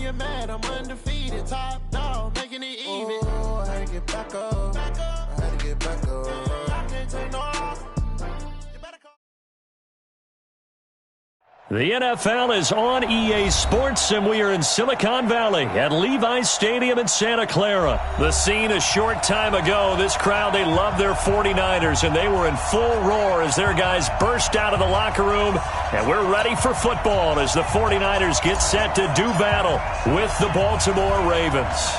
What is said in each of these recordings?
get mad, I'm undefeated. Top dog, making it even. Oh, I had to get back up. I had to get back up. I can't take no loss. The NFL is on EA Sports, and we are in Silicon Valley at Levi's Stadium in Santa Clara. The scene a short time ago, this crowd, they love their 49ers, and they were in full roar as their guys burst out of the locker room, and we're ready for football as the 49ers get set to do battle with the Baltimore Ravens.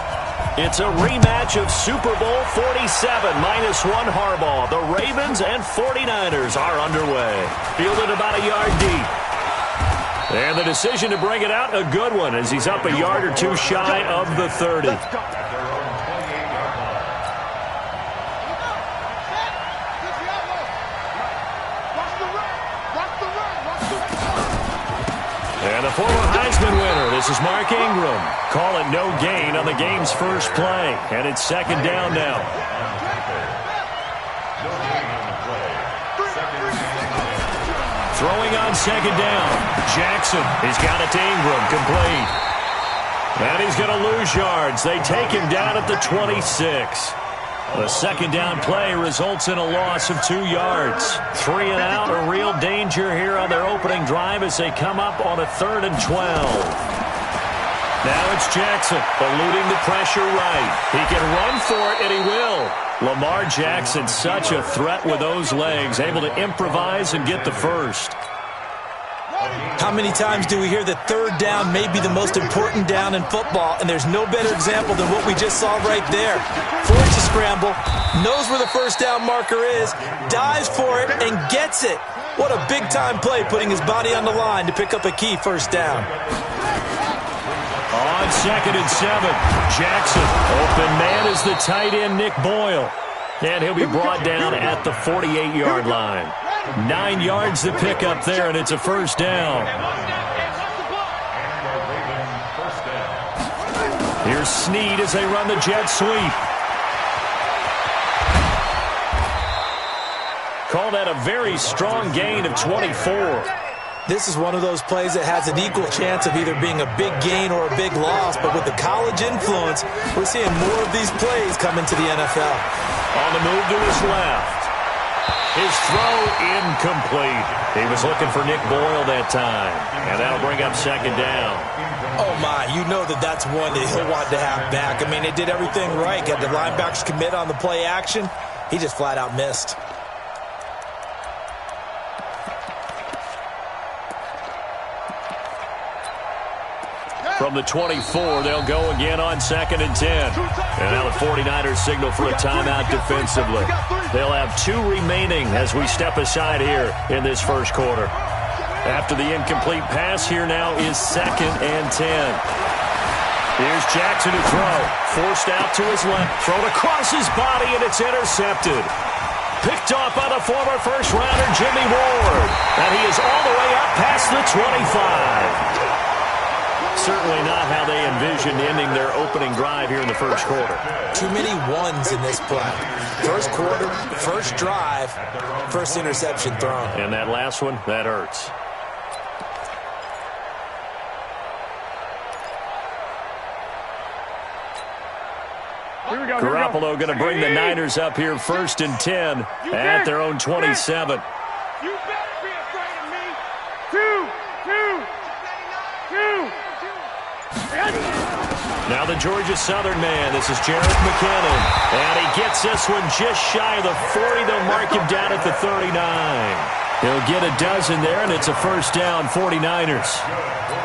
It's a rematch of Super Bowl 47 -1 Harbaugh. The Ravens and 49ers are underway. Fielded about a yard deep. And the decision to bring it out, a good one, as he's up a yard or two shy of the 30. And the former Heisman winner, this is Mark Ingram. Call it no gain on the game's first play. And it's second down now. Throwing on second down. Jackson, he's got it to Ingram, complete. And he's going to lose yards. They take him down at the 26. The second down play results in a loss of 2 yards. 3 and out, a real danger here on their opening drive as they come up on a 3rd and 12. Now it's Jackson, eluding the pressure right. He can run for it, and he will. Lamar Jackson, such a threat with those legs, able to improvise and get the first. How many times do we hear that third down may be the most important down in football, and there's no better example than what we just saw right there. Forced to scramble, knows where the first down marker is, dives for it, and gets it. What a big-time play, putting his body on the line to pick up a key first down. On 2nd and 7, Jackson. Open man is the tight end, Nick Boyle. And he'll be brought down at the 48-yard line. 9 yards to pick up there, and it's a first down. Here's Snead as they run the jet sweep. Call that a very strong gain of 24. This is one of those plays that has an equal chance of either being a big gain or a big loss, but with the college influence, we're seeing more of these plays come into the NFL. On the move to his left. His throw incomplete. He was looking for Nick Boyle that time, and that'll bring up second down. Oh, my, you know that's one that he'll want to have back. I mean, they did everything right. Got the linebackers commit on the play action. He just flat out missed. From the 24, they'll go again on 2nd and 10. And now the 49ers signal for a timeout defensively. They'll have 2 remaining as we step aside here in this first quarter. After the incomplete pass, here now is 2nd and 10. Here's Jackson to throw. Forced out to his left. Thrown across his body, and it's intercepted. Picked off by the former first-rounder Jimmy Ward. And he is all the way up past the 25. Certainly not how they envisioned ending their opening drive here in the first quarter. Too many ones in this play. First quarter, first drive, first interception thrown. And that last one, that hurts. Garoppolo going to bring the Niners up here 1st and 10 at their own 27. You better be afraid of me. Two. Now the Georgia Southern man, this is Jarrett McKinnon. And he gets this one just shy of the 40. They'll mark him down at the 39. He'll get a dozen there, and it's a first down, 49ers.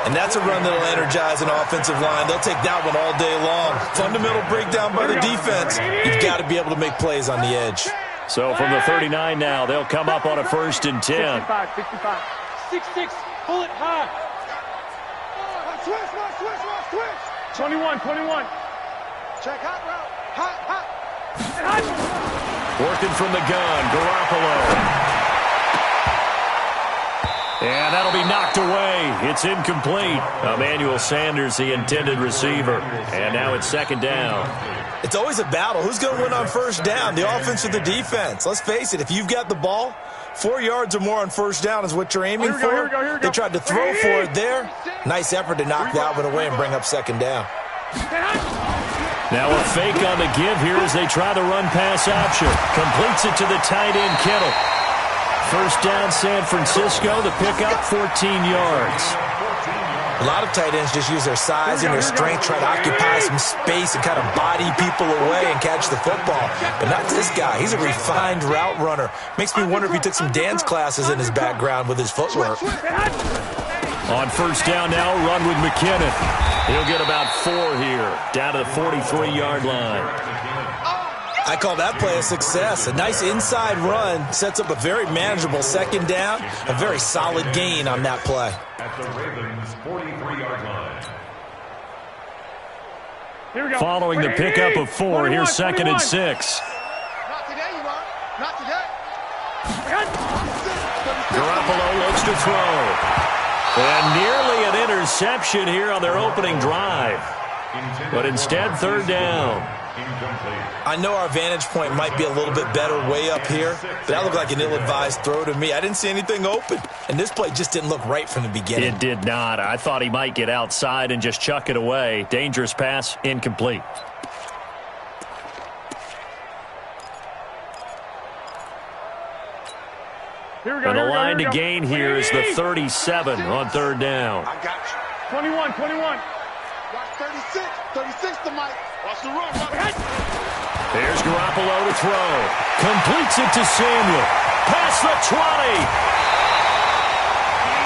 And that's a run that'll energize an offensive line. They'll take that one all day long. Fundamental breakdown by the defense. You've got to be able to make plays on the edge. So from the 39 now, they'll come up on a 1st and 10. 65. 6-6, pull it high. Switch. 21. Check hot route. Hot. Working from the gun, Garoppolo. And that'll be knocked away. It's incomplete. Emmanuel Sanders, the intended receiver. And now it's 2nd down. It's always a battle. Who's going to win on first down, the offense or the defense? Let's face it, if you've got the ball, 4 yards or more on first down is what you're aiming for. Here we go. They tried to throw for it there. Nice effort to knock that one away and bring up second down. Now a fake on the give here as they try the run-pass option. Completes it to the tight end, Kittle. First down, San Francisco. The pickup, 14 yards. A lot of tight ends just use their size and their strength, try to occupy some space and kind of body people away and catch the football. But not this guy. He's a refined route runner. Makes me wonder if he took some dance classes in his background with his footwork. On first down now, run with McKinnon. He'll get about 4 here, down to the 43-yard line. I call that play a success. A nice inside run sets up a very manageable second down. A very solid gain on that play. At the Ravens' 43-yard line. Here we go. Following the pickup of 4, here's second and 6. Not today, you are. Not today. Garoppolo looks to throw. And nearly an interception here on their opening drive. But instead, third down. I know our vantage point might be a little bit better way up here, but that looked like an ill-advised throw to me. I didn't see anything open, and this play just didn't look right from the beginning. It did not. I thought he might get outside and just chuck it away. Dangerous pass, incomplete. And the line to gain here is the 37 on third down. I got you. 21. Watch 36. 36 to Mike. Watch the run. Here's Garoppolo to throw. Completes it to Samuel. Past the 20.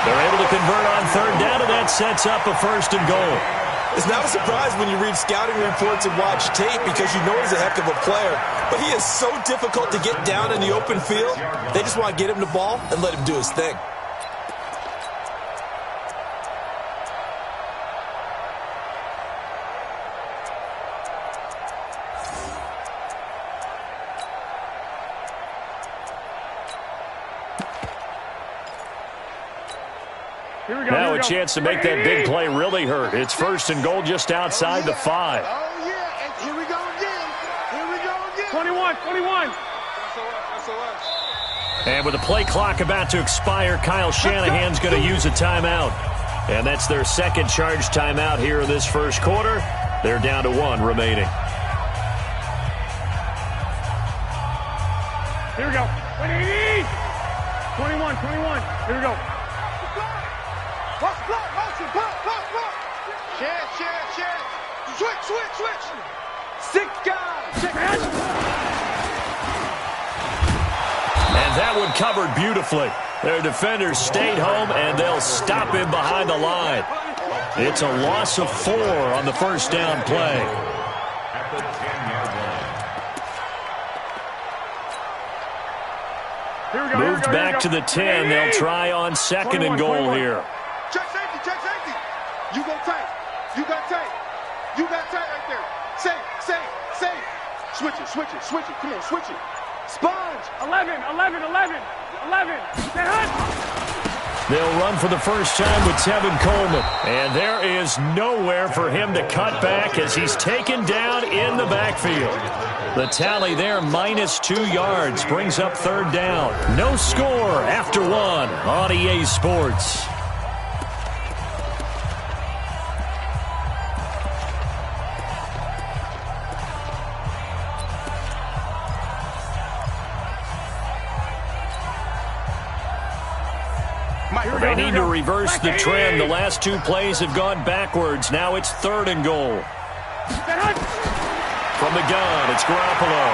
They're able to convert on third down, and that sets up a first and goal. It's not a surprise when you read scouting reports and watch tape because you know he's a heck of a player. But he is so difficult to get down in the open field. They just want to get him the ball and let him do his thing. Now a chance to make that big play really hurt. It's first and goal just outside the 5. Oh, yeah. And here we go again. Here we go again. 21. And with the play clock about to expire, Kyle Shanahan's going to use a timeout. And that's their second charge timeout here in this first quarter. They're down to 1 remaining. Here we go. 21. Here we go. Motion. Share. Switch. 6 guys. And that one covered beautifully. Their defenders stayed home, and they'll stop him behind the line. It's a loss of 4 on the first down play. At the 10-yard line. Moved back to the 10. They'll try on second and goal here. Check safety. You go tight. You got tight right there. Safe. Switch it. Come on, switch it. Sponge. 11. They'll run for the first time with Tevin Coleman. And there is nowhere for him to cut back as he's taken down in the backfield. The tally there, -2 yards, brings up third down. No score after 1 on EA Sports. They need to reverse the trend. The last 2 plays have gone backwards. Now it's third and goal. From the gun, it's Garoppolo.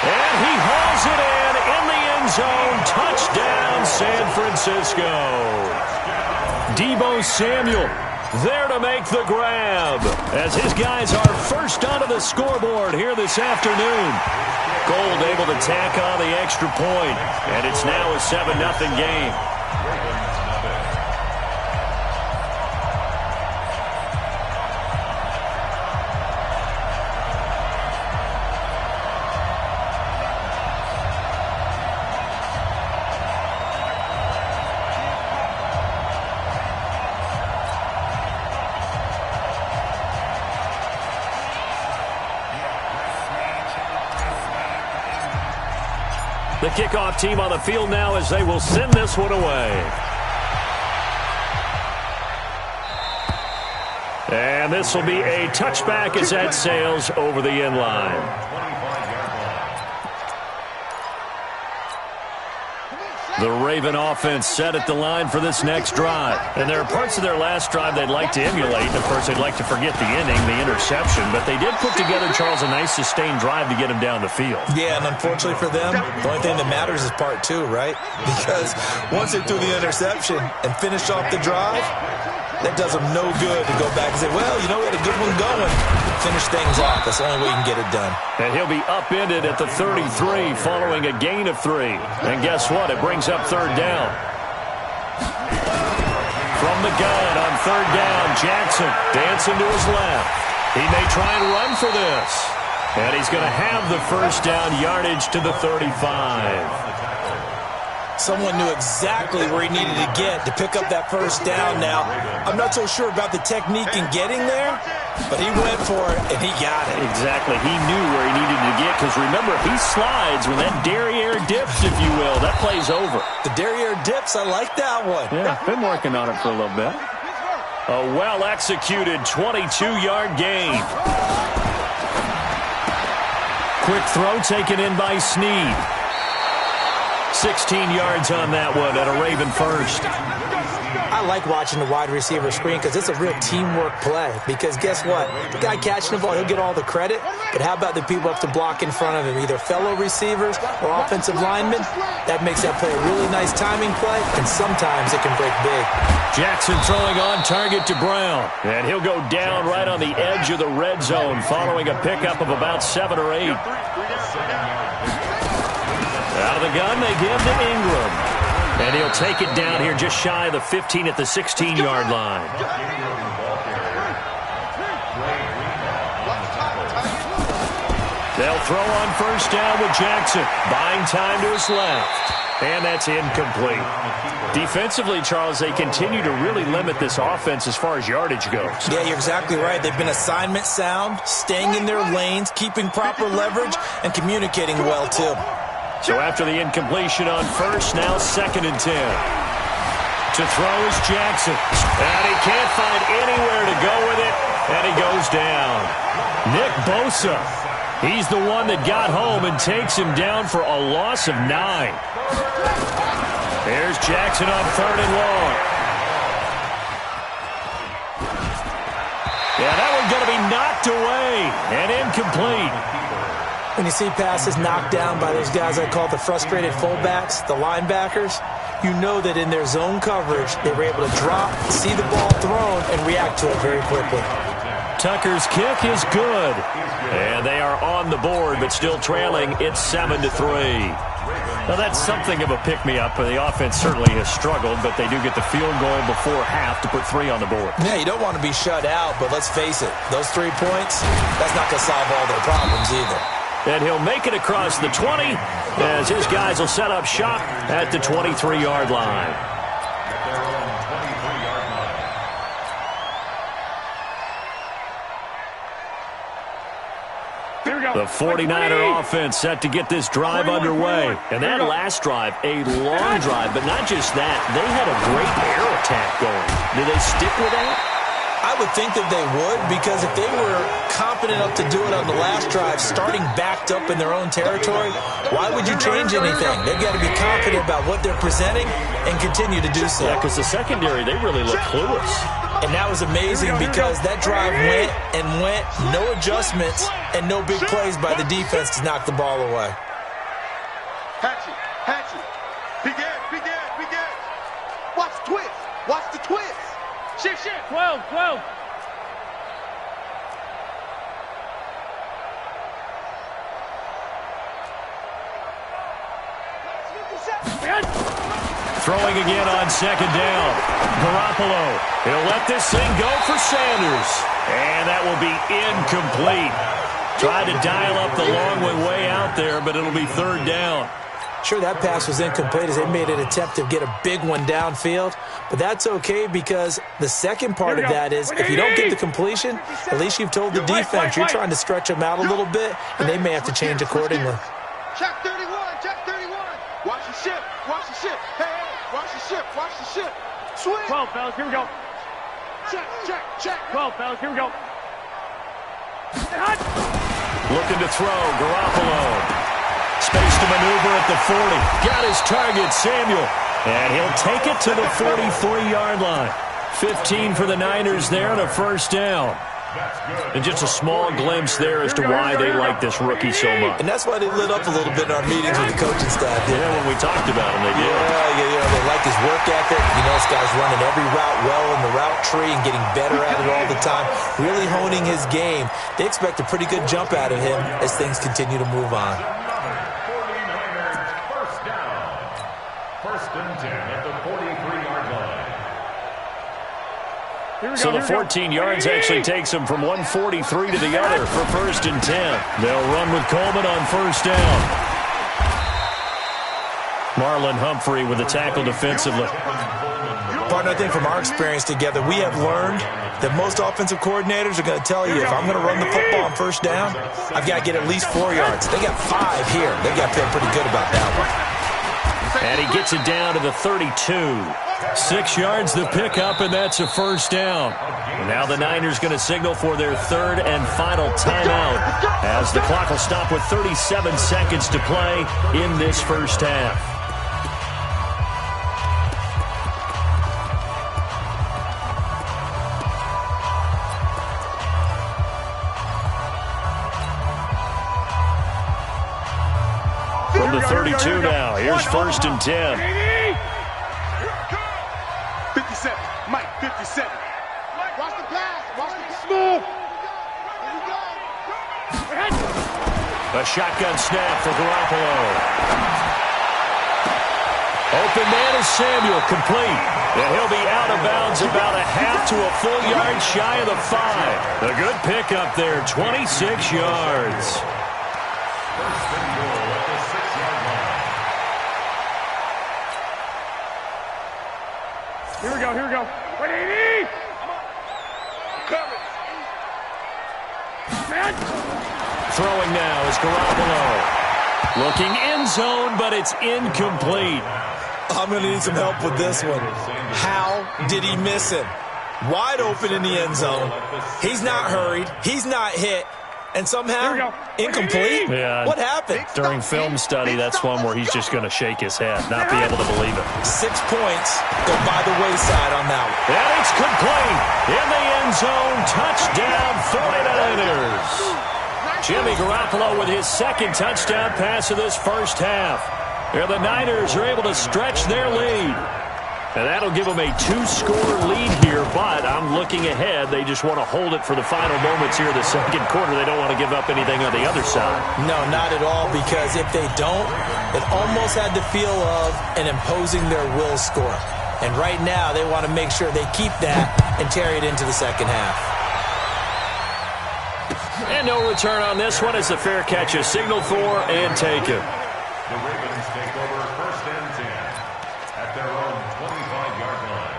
And he hauls it in the end zone. Touchdown, San Francisco. Deebo Samuel there to make the grab as his guys are first onto the scoreboard here this afternoon. Gold able to tack on the extra point, and it's now a 7-0 game. The kickoff team on the field now as they will send this one away. And this will be a touchback as that sails over the end line. The Raven offense set at the line for this next drive. And there are parts of their last drive they'd like to emulate. Of course, they'd like to forget the inning, the interception. But they did put together, Charles, a nice sustained drive to get him down the field. Yeah, and unfortunately for them, the only thing that matters is part two, right? Because once they threw the interception and finished off the drive, that does them no good to go back and say, well, you know, we had a good one going. Finish things off. That's the only way you can get it done. And he'll be upended at the 33 following a gain of 3. And guess what? It brings up third down. From the gun on third down, Jackson dancing to his left. He may try and run for this. And he's going to have the first down yardage to the 35. Someone knew exactly where he needed to get to pick up that first down now. I'm not so sure about the technique in getting there, but he went for it, and he got it. Exactly. He knew where he needed to get, because remember, if he slides when that derriere dips, if you will, that play's over. The derriere dips, I like that one. Yeah, been working on it for a little bit. A well-executed 22-yard gain. Quick throw taken in by Snead. 16 yards on that one at a Raven first. I like watching the wide receiver screen because it's a real teamwork play. Because guess what? The guy catching the ball, he'll get all the credit. But how about the people up to block in front of him, either fellow receivers or offensive linemen? That makes that play a really nice timing play, and sometimes it can break big. Jackson throwing on target to Brown. And he'll go down right on the edge of the red zone following a pickup of about 7 or 8. Out of the gun, they give to Ingram. And he'll take it down here just shy of the 15 at the 16-yard line. They'll throw on first down with Jackson. Buying time to his left. And that's incomplete. Defensively, Charles, they continue to really limit this offense as far as yardage goes. Yeah, you're exactly right. They've been assignment sound, staying in their lanes, keeping proper leverage, and communicating well, too. So after the incompletion on first, now 2nd and 10. To throw is Jackson. And he can't find anywhere to go with it, and he goes down. Nick Bosa, he's the one that got home and takes him down for a loss of 9. There's Jackson on 3rd and long. Yeah, that one's going to be knocked away and incomplete. When you see passes knocked down by those guys I call the frustrated fullbacks, the linebackers, you know that in their zone coverage, they were able to drop, see the ball thrown, and react to it very quickly. Tucker's kick is good. And they are on the board, but still trailing. It's 7-3. Now, that's something of a pick-me-up. The offense certainly has struggled, but they do get the field goal before half to put 3 on the board. Yeah, you don't want to be shut out, but let's face it, those 3 points, that's not going to solve all their problems either. And he'll make it across the 20 as his guys will set up shop at the 23-yard line. The 49er offense set to get this drive underway. And that last drive, a long drive, but not just that. They had a great air attack going. Do they stick with that? I would think that they would, because if they were confident enough to do it on the last drive, starting backed up in their own territory, why would you change anything? They've got to be confident about what they're presenting and continue to do so. Yeah, because the secondary, they really look clueless. And that was amazing because that drive went and went, no adjustments, and no big plays by the defense to knock the ball away. Hatchet, Hatchet. Begin. Watch the twist. Watch the twist. Shift. 12. Throwing again on 2nd down. Garoppolo. He'll let this thing go for Sanders. And that will be incomplete. Tried to dial up the long way out there, but it'll be 3rd down. Sure, that pass was incomplete as they made an attempt to get a big one downfield. But that's okay because the second part of that is if you don't get the completion, at least you've told the defense you're trying to stretch them out a little bit, and they may have to change accordingly. Check 31. the ship. Watch the ship. Hey, hey, watch the ship. Watch the ship. Swing. 12, fellas, here we go. Check, check, check. 12, fellas, here we go. Looking to throw, Garoppolo. Space to maneuver at the 40. Got his target, Samuel. And he'll take it to the 43-yard line. 15 for the Niners there and a first down. And just a small glimpse there as to why they like this rookie so much. And that's why they lit up a little bit in our meetings with the coaching staff. Yeah, when we talked about him, they did. Yeah, they like his work ethic. You know, this guy's running every route well in the route tree and getting better at it all the time, really honing his game. They expect a pretty good jump out of him as things continue to move on. 49ers first down. First and 10 at the 43-yard line. So the 14 yards actually takes them from 143 to the other for first and 10. They'll run with Coleman on first down. Marlon Humphrey with the tackle defensively. Partner, I think from our experience together, we have learned that most offensive coordinators are going to tell you, if I'm going to run the football on first down, I've got to get at least 4 yards. They got 5 here. They've got to feel pretty good about that one. And he gets it down to the 32. 6 yards the pickup, and that's a first down. And now the Niners going to signal for their third and final timeout as the clock will stop with 37 seconds to play in this first half. From the 32 now, here's first and 10. 57. Mike, 57. Watch the pass. Watch the smooth. Here we go. A shotgun snap for Garoppolo. Open man is Samuel, complete. And he'll be out of bounds about a half to a full yard shy of the 5. A good pickup there, 26 yards. First and goal at the 6-yard line. Here we go, here we go. 180! Throwing now is Garoppolo. Looking end zone, but it's incomplete. I'm going to need some help with this one. How did he miss him? Wide open in the end zone. He's not hurried. He's not hit. And somehow, incomplete? Yeah. What happened? During film study, that's one where he's just going to shake his head, not be able to believe it. 6 points go by the wayside on that one. And it's complete. In the end zone, touchdown 49ers. Jimmy Garoppolo with his second touchdown pass of this first half. And the Niners are able to stretch their lead. And that'll give them a 2-score lead here, but I'm looking ahead. They just want to hold it for the final moments here of the second quarter. They don't want to give up anything on the other side. No, not at all, because if they don't, it almost had the feel of an imposing their will score. And right now, they want to make sure they keep that and carry it into the second half. And no return on this one as the fair catch is signaled for and taken. The Ravens take over first and 10 at their own 25-yard line.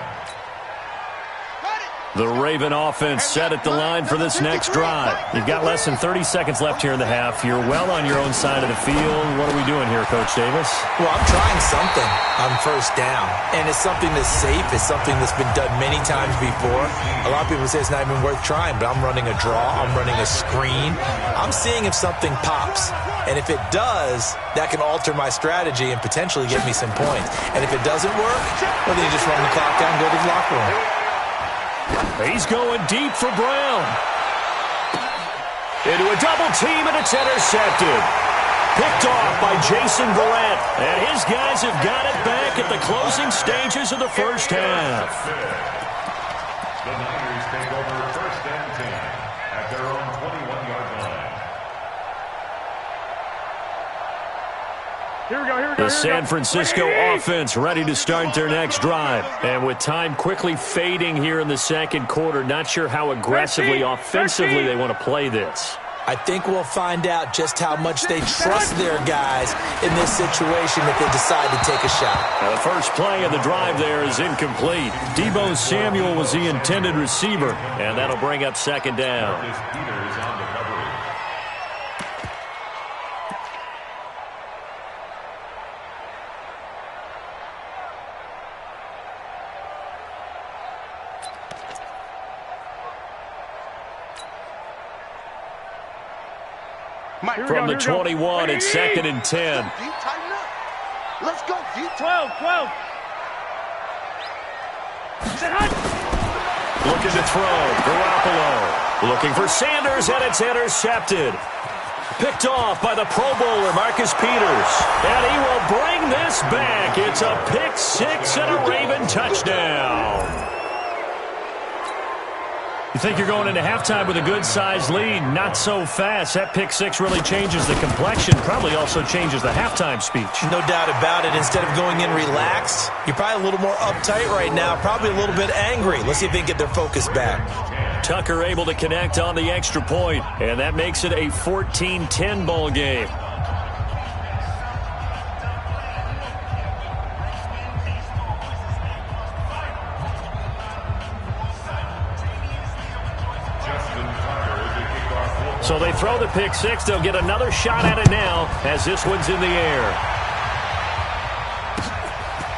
The Raven offense set at the line for this next drive. You've got less than 30 seconds left here in the half. You're well on your own side of the field. What are we doing here, Coach Davis? Well, I'm trying something on first down, and it's something that's safe. It's something that's been done many times before. A lot of people say it's not even worth trying, but I'm running a draw. I'm running a screen. I'm seeing if something pops, and if it does, that can alter my strategy and potentially get me some points. And if it doesn't work, well, then you just run the clock down and go to the locker room. He's going deep for Brown. Into a double team, and it's intercepted. Picked off by Jason Verrett. And his guys have got it back at the closing stages of the first half. The Niners take over first and 10 at their own 21-yard line. Here we go, here we go. The San Francisco offense ready to start their next drive. And with time quickly fading here in the second quarter, not sure how aggressively, offensively they want to play this. I think we'll find out just how much they trust their guys in this situation if they decide to take a shot. Now, the first play of the drive there is incomplete. Deebo Samuel was the intended receiver, and that'll bring up second down. Marcus Peters on the coverage. From the 21, it's 2nd and 10. Deep, tighten up. Let's go, deep. 12. Looking to throw. Garoppolo. Looking for Sanders, and it's intercepted. Picked off by the Pro Bowler, Marcus Peters. And he will bring this back. It's a pick six and a Raven touchdown. You think you're going into halftime with a good-sized lead. Not so fast. That pick six really changes the complexion. Probably also changes the halftime speech. No doubt about it. Instead of going in relaxed, you're probably a little more uptight right now. Probably a little bit angry. Let's see if they can get their focus back. Tucker able to connect on the extra point, and that makes it a 14-10 ball game. So they throw the pick six. They'll get another shot at it now as this one's in the air.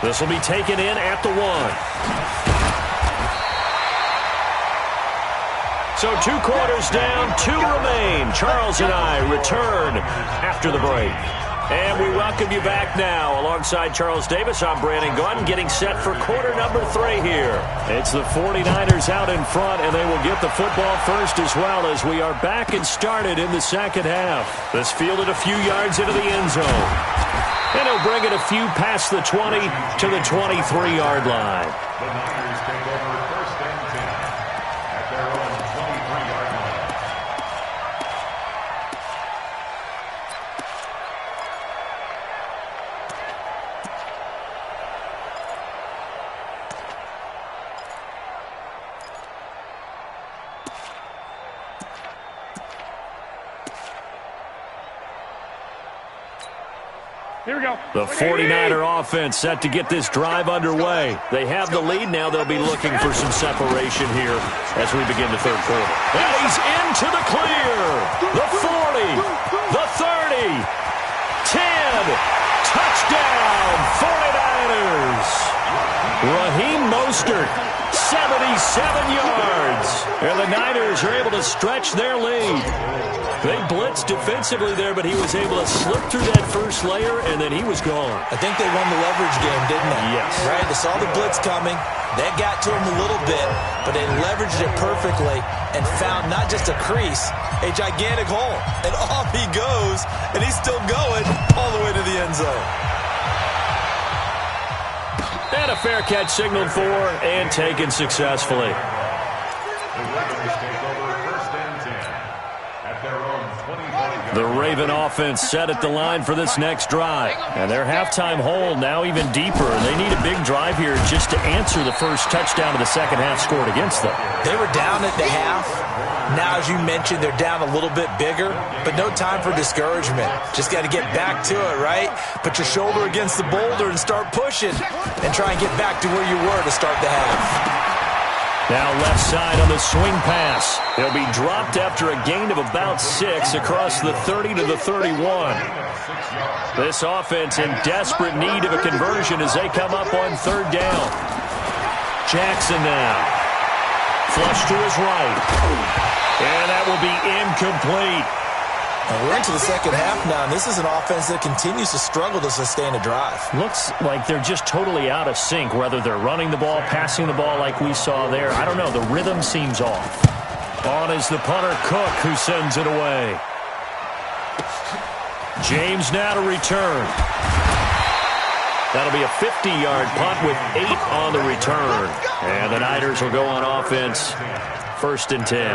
This will be taken in at the 1. So 2 quarters down, 2 remain. Charles and I return after the break. And we welcome you back now. Alongside Charles Davis, I'm Brandon Gordon, getting set for quarter number 3 here. It's the 49ers out in front, and they will get the football first as well as we are back and started in the second half. This fielded a few yards into the end zone. And he'll bring it a few past the 20 to the 23-yard line. The Niners take over 1st and 10 at their own 23-yard line. Here we go. The 49er offense set to get this drive underway. They have the lead now. They'll be looking for some separation here as we begin the third quarter. And he's into the clear. The 40, the 30, 10. Touchdown, 49ers. Raheem Mostert, 77 yards. And the Niners are able to stretch their lead. They blitzed defensively there, but he was able to slip through that first layer, and then he was gone. I think they won the leverage game, didn't they? Yes. Right? They saw the blitz coming. That got to him a little bit, but they leveraged it perfectly and found not just a crease, a gigantic hole. And off he goes, and he's still going all the way to the end zone. And a fair catch signaled for and taken successfully. The Ravens take over 1st and 10 at their own 25-yard line. The Raven offense set at the line for this next drive. And their halftime hole now even deeper. They need a big drive here just to answer the first touchdown of the second half scored against them. They were down at the half. Now, as you mentioned, they're down a little bit bigger, but no time for discouragement. Just got to get back to it, right? Put your shoulder against the boulder and start pushing and try and get back to where you were to start the half. Now left side on the swing pass. He'll be dropped after a gain of about 6 across the 30 to the 31. This offense in desperate need of a conversion as they come up on 3rd down. Jackson now. Flush to his right. And that will be incomplete. And we're into the second half now, and this is an offense that continues to struggle to sustain a drive. Looks like they're just totally out of sync, whether they're running the ball, passing the ball like we saw there. I don't know. The rhythm seems off. On is the punter, Cook, who sends it away. James now to return. That'll be a 50-yard punt with 8 on the return. And the Niners will go on offense. 1st and 10.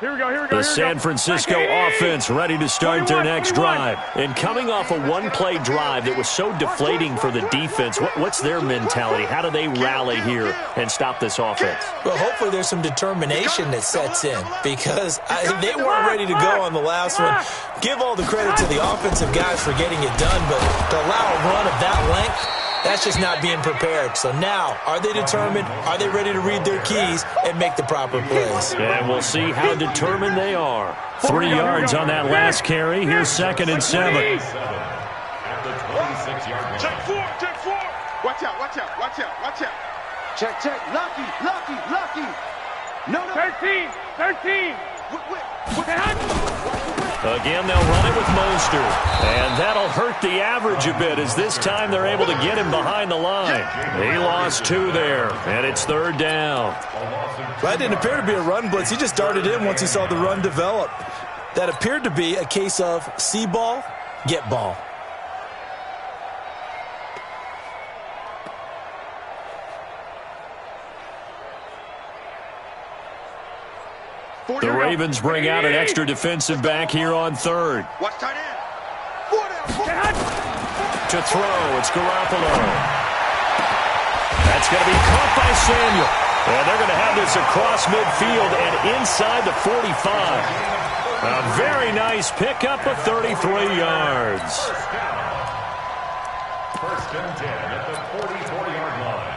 Here we go. The San Francisco offense ready to start their next drive. And coming off a one-play drive that was so deflating for the defense, what's their mentality? How do they rally here and stop this offense? Well, hopefully there's some determination that sets in because they weren't ready to go on the last one. Give all the credit to the offensive guys for getting it done, but to allow a run of that length, that's just not being prepared. So now, are they determined? Are they ready to read their keys and make the proper plays? And we'll see how determined they are. 3 yards on that last carry. Here's 2nd and 7. At the 26-yard line. Check 4. Watch out. Check, check. Lucky. No. 13. Again, they'll run it with Mostert. And that'll hurt the average a bit as this time they're able to get him behind the line. He lost 2 there, and it's 3rd down. That didn't appear to be a run blitz. He just darted in once he saw the run develop. That appeared to be a case of see ball, get ball. The Ravens bring out an extra defensive back here on 3rd. Watch tight end. 4 down. To throw, it's Garoppolo. That's going to be caught by Samuel. And they're going to have this across midfield and inside the 45. A very nice pickup of 33 yards. First and 10 at the 44-yard line.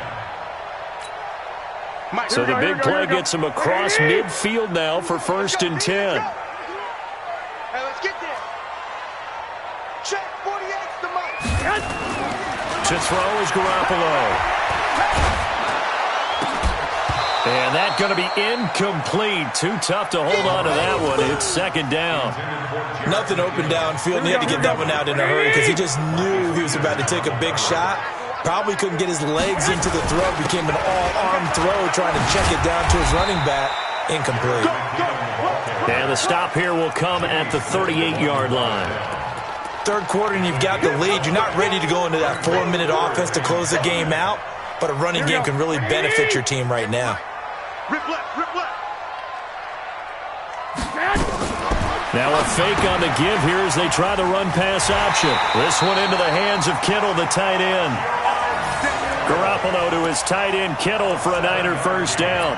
So the big play gets him across midfield now for 1st and 10. Hey, let's get there. Check, 48's the mic. To throw is Garoppolo. And that's going to be incomplete. Too tough to hold on to that one. It's 2nd down. Nothing open downfield, and he had to get that one out in a hurry because he just knew he was about to take a big shot. Probably couldn't get his legs into the throw. Became an all-arm throw trying to check it down to his running back. Incomplete. And the stop here will come at the 38-yard line. 3rd quarter and you've got the lead. You're not ready to go into that 4-minute offense to close the game out, but a running game can really benefit your team right now. Rip left. Now a fake on the give here as they try the run-pass option. This one into the hands of Kittle, the tight end. Garoppolo to his tight end, Kittle, for a Niner 1st down.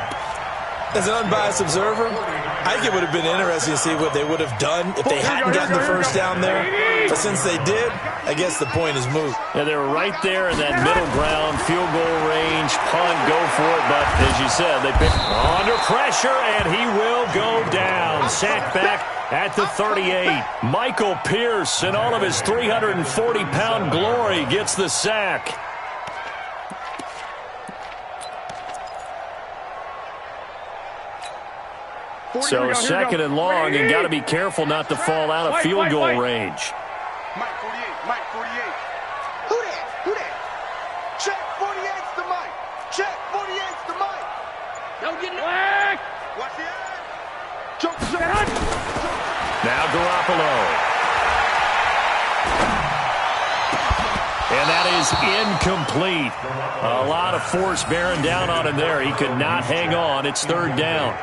As an unbiased observer, I think it would have been interesting to see what they would have done if they hadn't gotten the 1st down there. But since they did, I guess the point is moot. Yeah, they were right there in that middle ground, field goal range, punt, go for it. But as you said, they picked under pressure, and he will go down. Sack back at the 38. Michael Pierce, in all of his 340-pound glory, gets the sack. So 2nd and long, and got to be careful not to fall out of field goal range. Mike 48. Who that? Check, 48's the mic. Check, 48's the mic. Don't get black. Watch the eye. Now Garoppolo. And that is incomplete. A lot of force bearing down on him there. He could not hang on. It's 3rd down.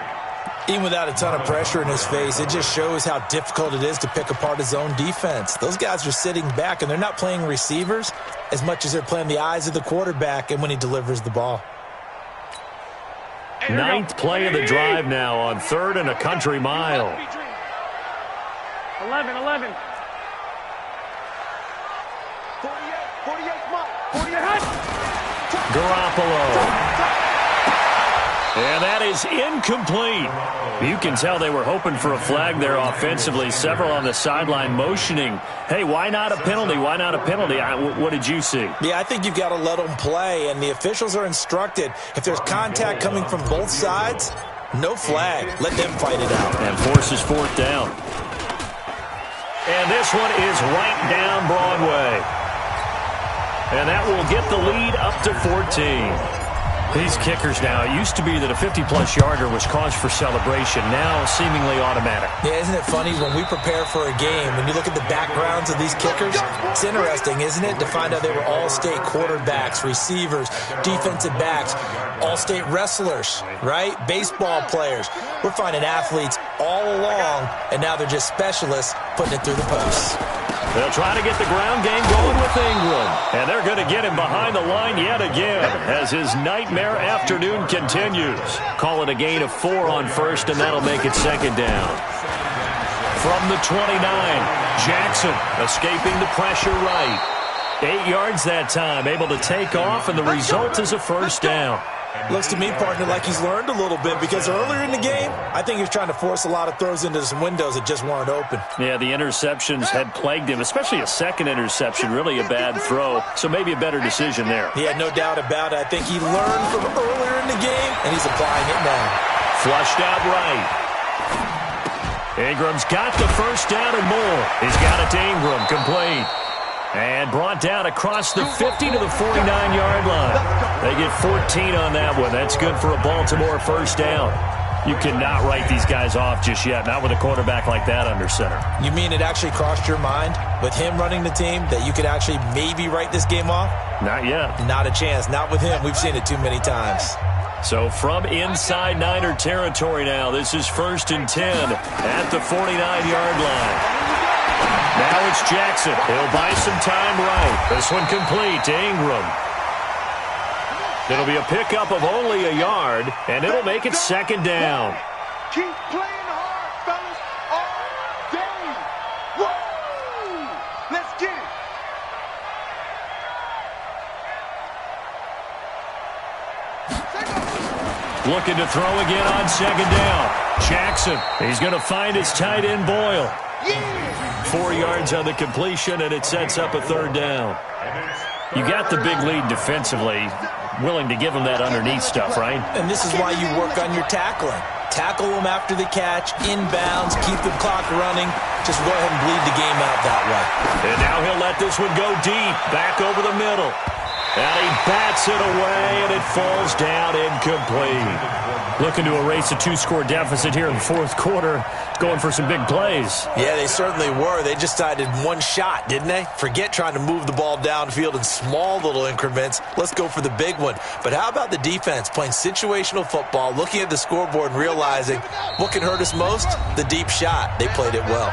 Even without a ton of pressure in his face, it just shows how difficult it is to pick apart his own defense. Those guys are sitting back, and they're not playing receivers as much as they're playing the eyes of the quarterback and when he delivers the ball. 9th play of the drive now on 3rd and a country mile. 11. 48 Mike. Garoppolo. And that is incomplete. You can tell they were hoping for a flag there offensively. Several on the sideline motioning, hey, why not a penalty? Why not a penalty? What did you see? Yeah, I think you've got to let them play, and the officials are instructed. If there's contact coming from both sides, no flag. Let them fight it out. And forces 4th down. And this one is right down Broadway. And that will get the lead up to 14. These kickers now, it used to be that a 50-plus yarder was cause for celebration, now seemingly automatic. Yeah, isn't it funny when we prepare for a game, when you look at the backgrounds of these kickers, it's interesting, isn't it, to find out they were all-state quarterbacks, receivers, defensive backs, all-state wrestlers, right? Baseball players. We're finding athletes all along, and now they're just specialists putting it through the posts. They'll try to get the ground game going with Ingram. And they're going to get him behind the line yet again as his nightmare afternoon continues. Call it a gain of 4 on 1st, and that'll make it 2nd down. From the 29, Jackson escaping the pressure right. 8 yards that time, able to take off, and the result is a 1st down. Looks to me, partner, like he's learned a little bit, because earlier in the game, I think he was trying to force a lot of throws into some windows that just weren't open. Yeah, the interceptions had plagued him, especially a second interception, really a bad throw, so maybe a better decision there. Yeah, no doubt about it. I think he learned from earlier in the game, and he's applying it now. Flushed out right. Ingram's got the first down and more. He's got it to Ingram, complete. And brought down across the 50 to the 49-yard line. They get 14 on that one. That's good for a Baltimore first down. You cannot write these guys off just yet, not with a quarterback like that under center. You mean it actually crossed your mind with him running the team that you could actually maybe write this game off? Not yet. Not a chance. Not with him. We've seen it too many times. So from inside Niner territory now, this is 1st and 10 at the 49-yard line. Now it's Jackson. He'll buy some time right. This one complete to Ingram. It'll be a pickup of only a yard, and it'll make it 2nd down. Keep playing hard, fellas, all day. Woo! Let's get it. Looking to throw again on 2nd down. Jackson, he's going to find his tight end Boyle. 4 yards on the completion, and it sets up a 3rd down. You got the big lead defensively, willing to give them that underneath stuff, right? And this is why you work on your tackling. Tackle them after the catch, inbounds, keep the clock running. Just go ahead and bleed the game out that way. And now he'll let this one go deep, back over the middle. And he bats it away, and it falls down incomplete. Looking to erase a 2-score deficit here in the 4th quarter, going for some big plays. Yeah, they certainly were. They just decided one shot, didn't they? Forget trying to move the ball downfield in small little increments. Let's go for the big one. But how about the defense playing situational football, looking at the scoreboard and realizing what can hurt us most? The deep shot. They played it well.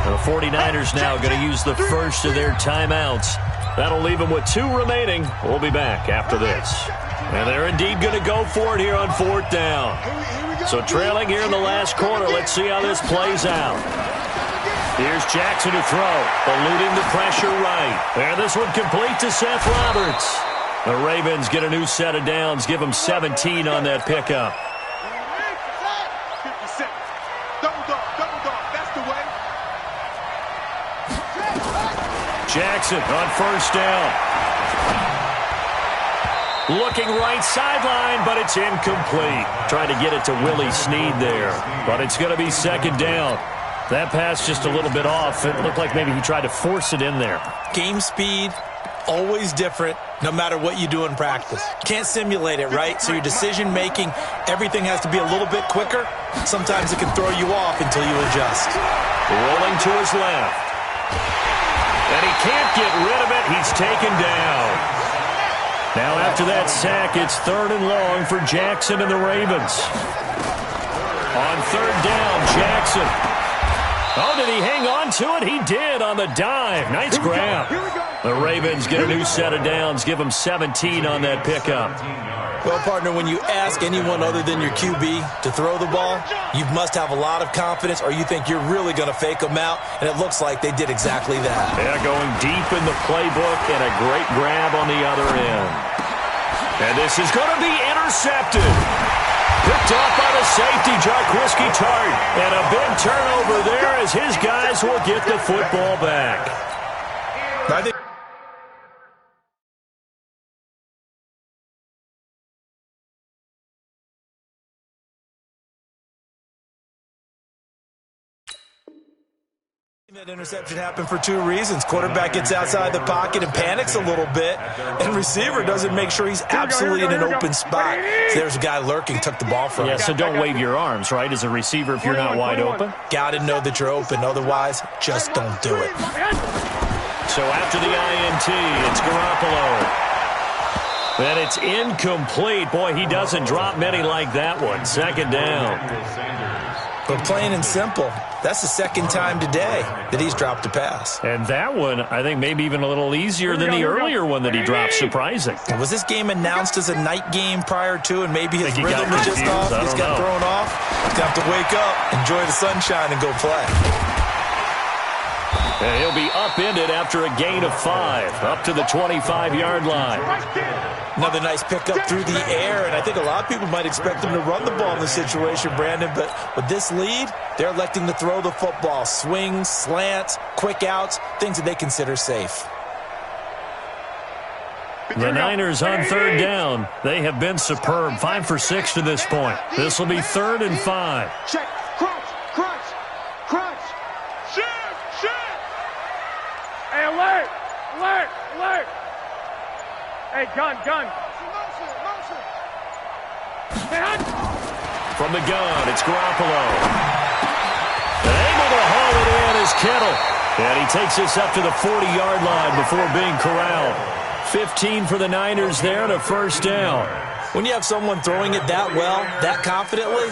The 49ers now going to use the first of their timeouts. That'll leave them with 2 remaining. We'll be back after this. And they're indeed going to go for it here on 4th down. So trailing here in the last quarter, let's see how this plays out. Here's Jackson to throw, eluding the pressure right. And this one complete to Seth Roberts. The Ravens get a new set of downs, give them 17 on that pickup. 50 seconds. Double dog, that's the way. Jackson on 1st down. Looking right sideline, but it's incomplete. Trying to get it to Willie Snead there, but it's going to be 2nd down. That pass just a little bit off. It looked like maybe he tried to force it in there. Game speed, always different, no matter what you do in practice. Can't simulate it, right? So your decision-making, everything has to be a little bit quicker. Sometimes it can throw you off until you adjust. Rolling to his left. And he can't get rid of it. He's taken down. Now after that sack, it's 3rd and long for Jackson and the Ravens. On 3rd down, Jackson. Oh, did he hang on to it? He did on the dive. Nice grab. The Ravens get a new set of downs, give them 17 on that pickup. Well, partner, when you ask anyone other than your QB to throw the ball, you must have a lot of confidence, or you think you're really going to fake them out, and it looks like they did exactly that. Yeah, going deep in the playbook and a great grab on the other end. And this is going to be intercepted. Picked off by the safety, Jarquiski Tart. And a big turnover there as his guys will get the football back. I think that interception happened for 2 reasons. Quarterback gets outside the pocket and panics a little bit, and receiver doesn't make sure he's absolutely in an open spot. So there's a guy lurking, took the ball from him. Yeah, so don't wave your arms, right, as a receiver if you're not wide open? Got to know that you're open. Otherwise, just don't do it. So after the INT, it's Garoppolo. And it's incomplete. Boy, he doesn't drop many like that one. 2nd down. But plain and simple, that's the 2nd time today that he's dropped a pass. And that one, I think, maybe even a little easier than the earlier one that he dropped. Surprising. Was this game announced as a night game prior to, and maybe his rhythm was just off? He's got thrown off. He's going to have to wake up, enjoy the sunshine, and go play. And he'll be upended after a gain of 5, up to the 25-yard line. Another nice pickup through the air, and I think a lot of people might expect them to run the ball in this situation, Brandon, but with this lead, they're electing to throw the football. Swings, slants, quick outs, things that they consider safe. The Niners on third down. They have been superb. 5 for 6 to this point. This will be 3rd and 5. Check. Crunch. Crunch. Crunch. Shift. Shift. Hey, alert. Alert. Alert. Hey, gun. Motion. From the gun, it's Garoppolo. And able to haul it in is Kittle. And he takes us up to the 40-yard line before being corralled. 15 for the Niners there and a first down. When you have someone throwing it that well, that confidently,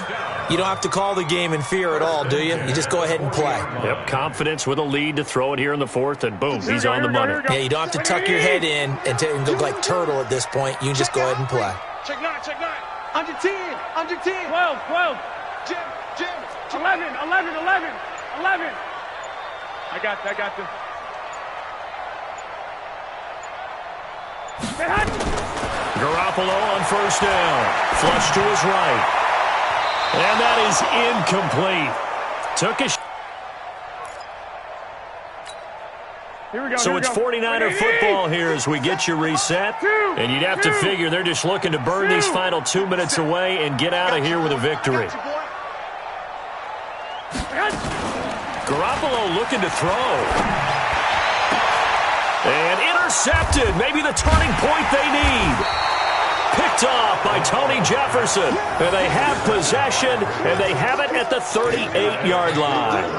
you don't have to call the game in fear at all, do you? You just go ahead and play. Yep, confidence with a lead to throw it here in the 4th, and boom, he's on the money. Yeah, you don't have to tuck your head in and go like turtle at this point. You can just go ahead and play. Check 9. Under 10. 12. Jim. 11. I got this. Garoppolo on first down. Flush to his right. And that is incomplete. Took a Here we go. So it's 49er football here as we get you reset. And you'd have to figure they're just looking to burn these final 2 minutes away and get out of here with a victory. Garoppolo looking to throw. And intercepted. Maybe the turning point they need. Picked off by Tony Jefferson. And they have possession, and they have it at the 38-yard line.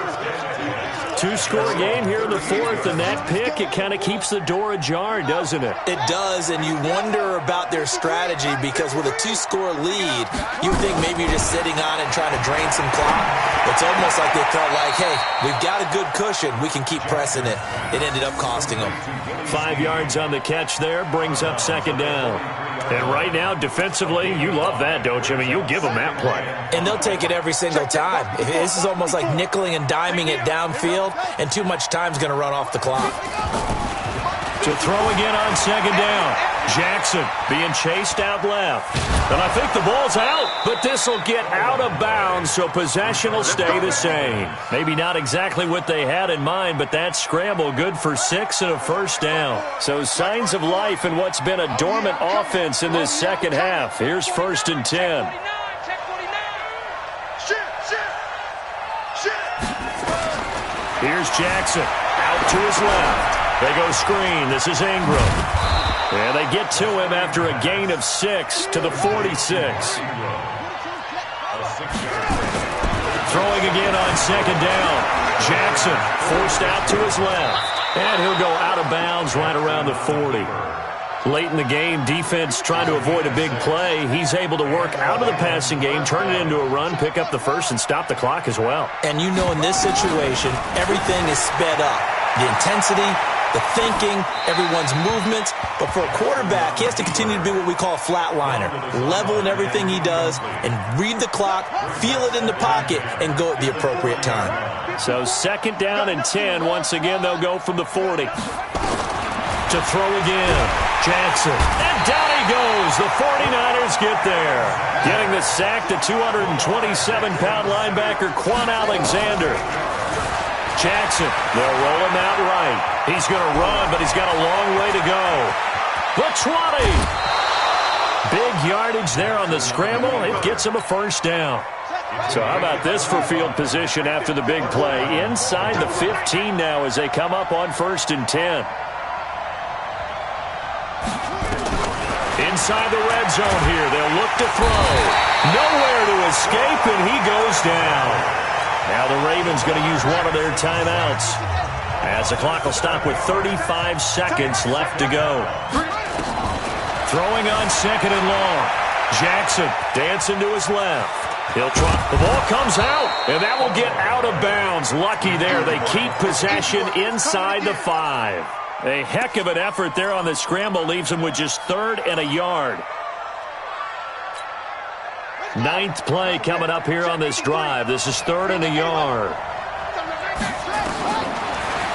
2-score game here in the 4th, and that pick, it kind of keeps the door ajar, doesn't it? It does, and you wonder about their strategy because with a 2-score lead, you think maybe you're just sitting on and trying to drain some clock. It's almost like they felt like, hey, we've got a good cushion. We can keep pressing it. It ended up costing them. 5 yards on the catch there, brings up 2nd down. And right now, defensively, you love that, don't you? I mean, you'll give them that play. And they'll take it every single time. This is almost like nickeling and diming it downfield, and too much time's going to run off the clock. To throw again on 2nd down. Jackson being chased out left. And I think the ball's out, but this will get out of bounds, so possession will stay the same. Maybe not exactly what they had in mind, but that scramble good for 6 and a first down. So signs of life in what's been a dormant offense in this second half. Here's 1st and 10. Here's Jackson out to his left. They go screen. This is Ingram. And they get to him after a gain of 6 to the 46. Throwing again on 2nd down. Jackson forced out to his left. And he'll go out of bounds right around the 40. Late in the game, defense trying to avoid a big play. He's able to work out of the passing game, turn it into a run, pick up the first, and stop the clock as well. And you know in this situation, everything is sped up. The intensity, the thinking, everyone's movements. But for a quarterback, he has to continue to be what we call a flatliner. Level in everything he does and read the clock, feel it in the pocket, and go at the appropriate time. So 2nd down and 10. Once again, they'll go from the 40. To throw again. Jackson. And down he goes. The 49ers get there. Getting the sack to 227-pound linebacker Quan Alexander. Jackson, they'll roll him out right. He's going to run, but he's got a long way to go. The 20. Big yardage there on the scramble. It gets him a first down. So how about this for field position after the big play? Inside the 15 now as they come up on 1st and 10. Inside the red zone here. They'll look to throw. Nowhere to escape, and he goes down. Now the Ravens going to use one of their timeouts as the clock will stop with 35 seconds left to go. Throwing on 2nd and long. Jackson dancing to his left. He'll try. The ball comes out, and that will get out of bounds. Lucky there. They keep possession inside the 5. A heck of an effort there on the scramble leaves him with just 3rd and a yard. 9th play coming up here on this drive. This is 3rd and a yard.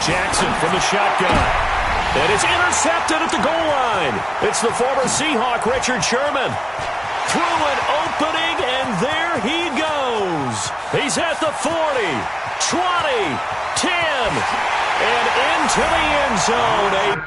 Jackson from the shotgun. And it's intercepted at the goal line. It's the former Seahawk, Richard Sherman. Through an opening, and there he goes. He's at the 40, 20, 10, and into the end zone.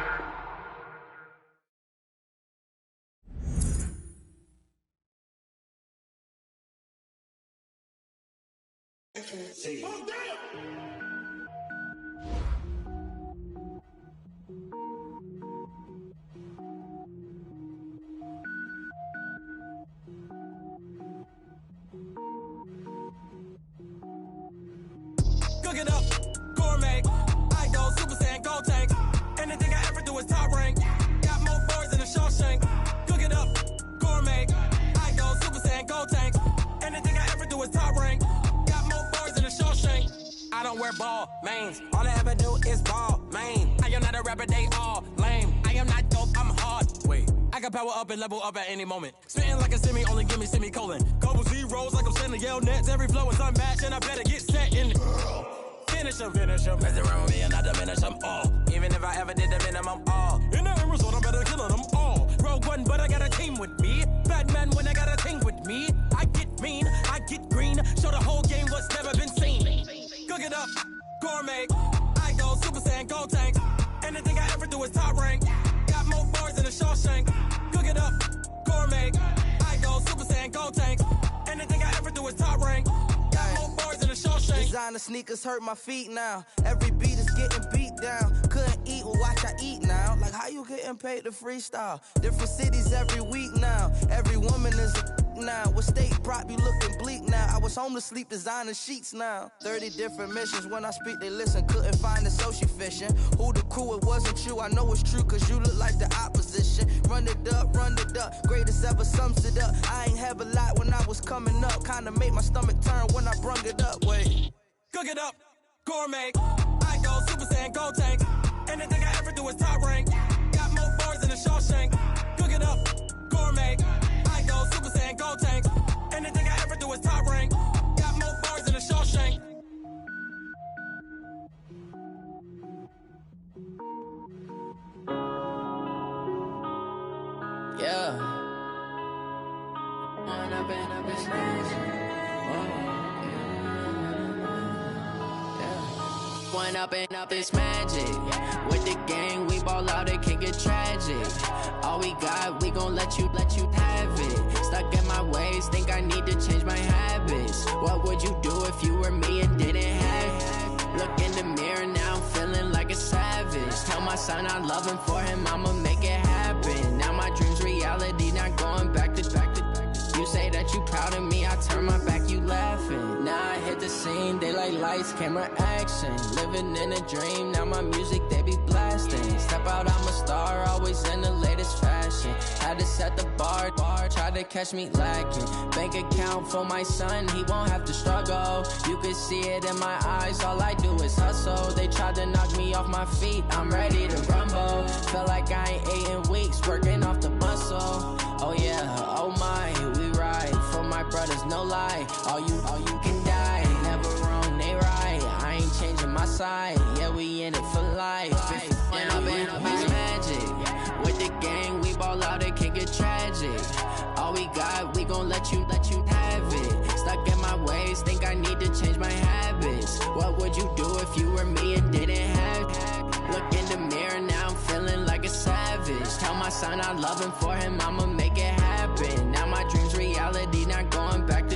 Cook it up, gourmet. I go Super Saiyan, go tank. Anything I ever do is top rank. Got more boards than a Shawshank. Cook it up, gourmet. I go Super Saiyan, go tank. Anything I ever do is top rank. Got more boards than a Shawshank. I don't wear ball mains. All I ever do is ball main. I am not a rapper, they all lame. I am not dope, I'm hard. Wait, I can power up and level up at any moment. Spitting like a semi, only give me semicolon. Couple zeros like I'm sending yell nets. Every flow is unmatched and I better get set in it. Finish them. Mess around with me and I diminish them all. Even if I ever did the minimum, all. In the end result, I'm better killing them all. Rogue One, but I got a team with me. Batman when I got a team with me. I get mean, I get green. Show the whole game what's never been seen. Cook it up, gourmet. I go Super Saiyan, go tank. Anything I ever do is top rank. Got more bars than a Shawshank. Cook it up, gourmet. I go Super Saiyan, go tank. Anything I ever do is top rank. Designer sneakers hurt my feet now. Every beat is getting beat down. Couldn't eat, well watch I eat now. Like how you getting paid to freestyle? Different cities every week now. Every woman is a now. What state prop you looking bleak now? I was home to sleep designing sheets now. 30 different missions. When I speak they listen. Couldn't find the social fishing. Who the crew, it wasn't you. I know it's true cause you look like the opposition. Run it up. Greatest ever sums it up. I ain't have a lot when I was coming up. Kinda made my stomach turn when I brung it up. Wait. Cook it up, gourmet. I go Super Saiyan, go tank. Anything I ever do is top rank. Got more bars than a Shawshank. Cook it up, gourmet. I go Super Saiyan, go tank. Anything I ever do is top rank. Got more bars than a Shawshank. Yeah. When I've been up this When up this magic. With the gang, we ball out, it can get tragic. All we got, we gon' let you have it. Stuck in my ways, think I need to change my habits. What would you do if you were me and didn't have it? Look in the mirror, now I'm feeling like a savage. Tell my son I love him, for him I'ma make it happen. Now my dream's reality, not going back to. You say that you proud of me, I turn my back, you laughing. Now I hit the scene, they like lights, camera, action. Living in a dream, now my music, they be blasting. Step out, I'm a star, always in the latest fashion. Had to set the bar, try to catch me lacking. Bank account for my son, he won't have to struggle. You can see it in my eyes, all I do is hustle. They tried to knock me off my feet, I'm ready to rumble. Felt like I ain't ate in weeks, working off the muscle. Oh yeah, oh my, we ride for my brothers, no lie. All you can die, never wrong, they right. I ain't changing my side, yeah, we in it for life. When I've been up is magic. With the gang, we ball out, it can get tragic. All we got, we gon' let you have it. Stuck in my ways, think I need to change my habits. What would you do if you were me and didn't have it? Look in the mirror, now I'm feeling like a savage. Tell my son I love him, for him I'ma make it happen. Now my dream's reality, not going back to.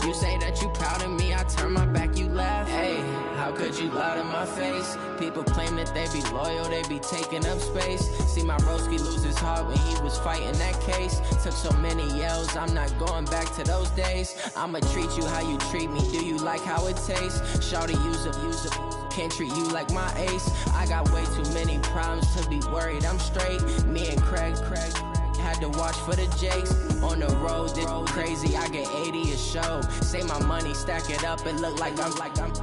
You say that you proud of me, I turn my back, you laugh. Hey, how could you lie to my face? People claim that they be loyal, they be taking up space. See my broski lose his heart when he was fighting that case. Took so many yells, I'm not going back to those days. I'ma treat you how you treat me, do you like how it tastes? Shawty, use a can't treat you like my ace. I got way too many problems to be worried, I'm straight. Me and Craig had to watch for the Jakes. On the road, this crazy, I get 80 a show. Say my money, stack it up, it look like I'm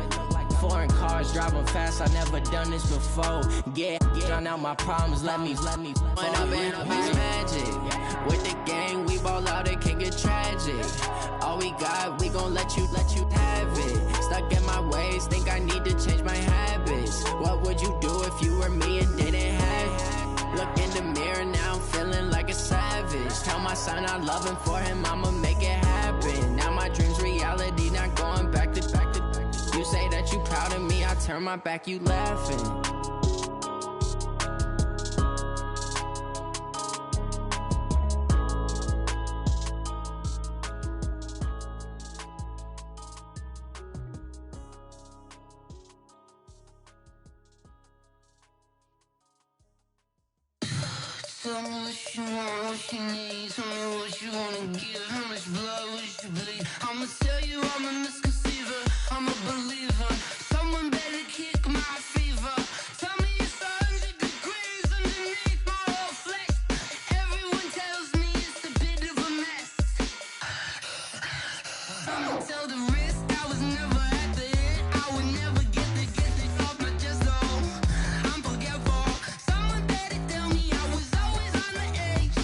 foreign cars, driving fast, I never done this before. Yeah, drown out my problems, let me. When I've been up is magic. With the gang, we ball out, it can get tragic. All we got, we gon' let you have it. Stuck in my ways, think I need to change my habits. What would you do if you were me and didn't have? Look in the mirror, now I'm feeling like a savage. Tell my son I love him, for him I'ma make it happen. Now my dream's reality, not going back to. You say that you proud of me, I turn my back, you laughing. Tell me what you want, what you need. Tell me what you wanna give. How much blood would you bleed? I'ma tell you I'm a misconceiver, I'm a believer. Someone better kick my fever. Tell me it's 100 degrees underneath my whole flesh. Everyone tells me it's a bit of a mess. I'ma tell the risk I was never at the end. I would never get the off my chest, though. I'm forgetful. Someone better tell me I was always on the edge.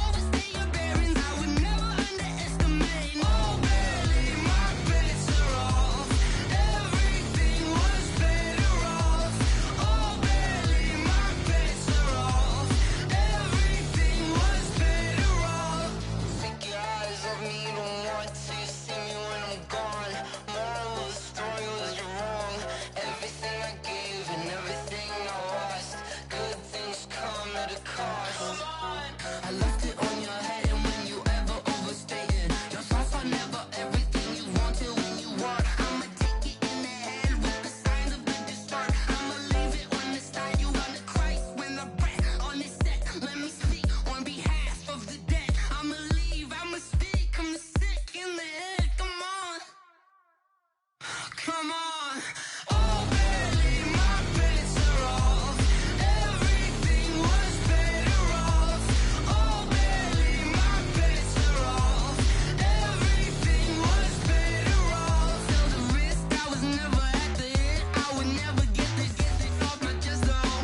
Overstay your bearings, I would never underestimate. Oh, barely, my bets are off. Everything was better off. Oh, barely, my bets are off. Everything was better off. Take your eyes off me, you don't want to see me when I'm gone. Moral of the story was you're wrong. Everything I gave and everything I lost. Good things come at a cost. I left it on your head, and when you ever overstay it, your thoughts are never everything you wanted when you want. I'ma take it in the head with the signs of a distort. I'ma leave it on the side. You wanna Christ when I breath on this set. Let me speak on behalf of the dead. I'ma leave, I'ma speak. I'm the sick in the head. Come on, come on. Oh, barely, my bets are off. Everything was better off. Oh, barely, my bets are off. Everything was better off. Tell the risk I was never at the end. I would never get it off my chest, though.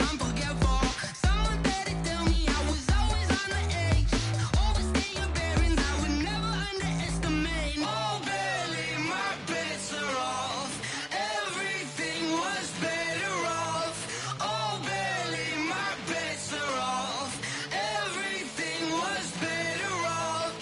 I'm forgetful. Someone better tell me I was always on the edge. Overstay your bearings, I would never underestimate. Oh, barely, my bets are off. Everything was better off. Oh, barely, my bets are off. Everything was better off.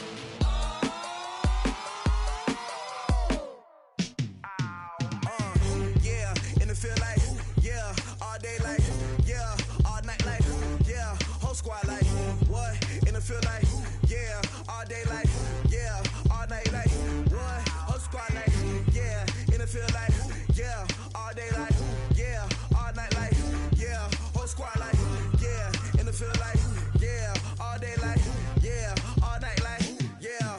Yeah, and it feel like, yeah, all day like, yeah, all night like, yeah, whole squad like, what? And it feel like, yeah, all day like, yeah, all night like, what? Whole squad like, yeah, and it feel like, yeah, all day like, yeah, all night like, yeah, whole squad like, yeah, and it feel like, yeah, all day like, yeah, all night like, yeah.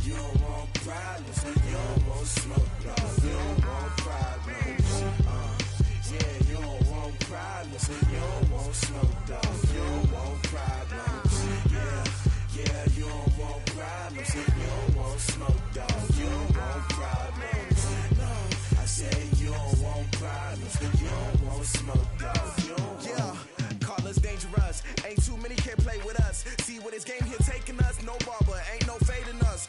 You don't want problems, you don't want smoke, dog. You don't want problems. Yeah, you don't want problems, you don't want smoke, dog. You don't want problems. Yeah, you don't want problems, you don't want smoke, dog. You don't want problems. No, I said you don't want problems, you don't want smoke, dog. You don't want. Call us dangerous. Ain't too many can play with us. See where this game here taking us. No barber, ain't no fading us.